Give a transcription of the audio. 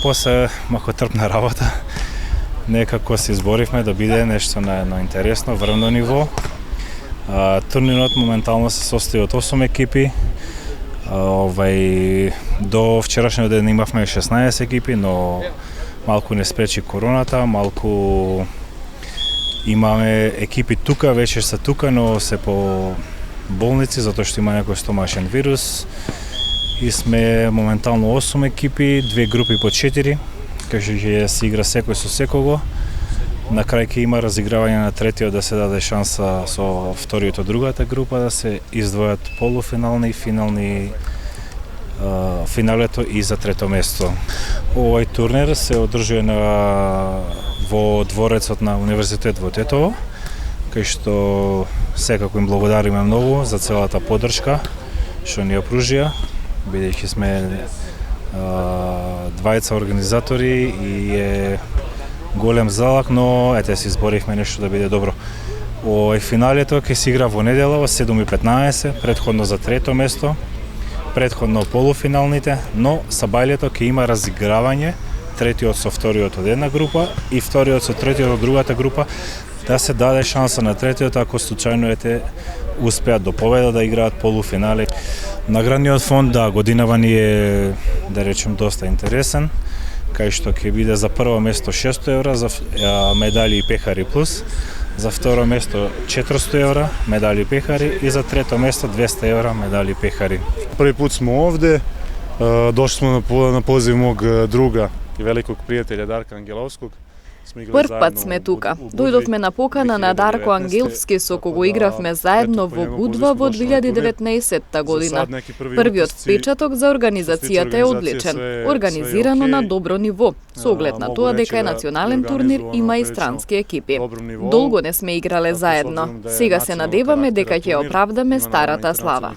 после махотрпна работа некако се изборивме да биде нешто на едно интересно, врвно ниво. Турнирот моментално се состои од 8 екипи. До вчерашниот ден имавме 16 екипи, но малку не спречи короната, малку имаме екипи тука, веќе се тука, но се по болници, затоа што има некој стомашен вирус. И сме моментално 8 екипи, 2 групи по 4, кај што ќе се игра секој со секого. На крај ќе има разигравање на третиот да се даде шанса со вториот од другата група да се издвојат полуфинални и финални финалето и за трето место. Овој турнир се одржува во дворецот на Универзитет во Тетово, кај што секако им благодариме многу за целата поддршка што ни ја пружија, бидејќи сме двајца организатори и е голем залак, но ете се изборивме нешто да биде добро. Финалето ќе се игра во недела во 7:15, предходно за трето место, предходно полуфиналните, но сабајлето ќе има разигравање, третиот со вториот од една група и вториот со третиот од другата група, да се даде шанса на третиот ако случајно успеат до победа да играат полуфинали. Наградниот фонд годинава ни е, да речем, доста интересен, кај што ќе биде за прво место 600 евра за медали и пехари плюс, за второ место 400 евра медали и пехари и за трето место 200 евра медали и пехари. Први put smo ovde, došli smo na poziv mog druga i velikog prijatelja Darka Angelovskog. Прв пат сме тука. Дојдовме на покана на Дарко Ангеловски со кого игравме заедно во Будва во 2019 година. Првиот впечаток за организацијата е одличен, организирано на добро ниво, со оглед на тоа дека е национален турнир, има и странски екипи. Долго не сме играле заедно. Сега се надеваме дека ќе оправдаме старата слава.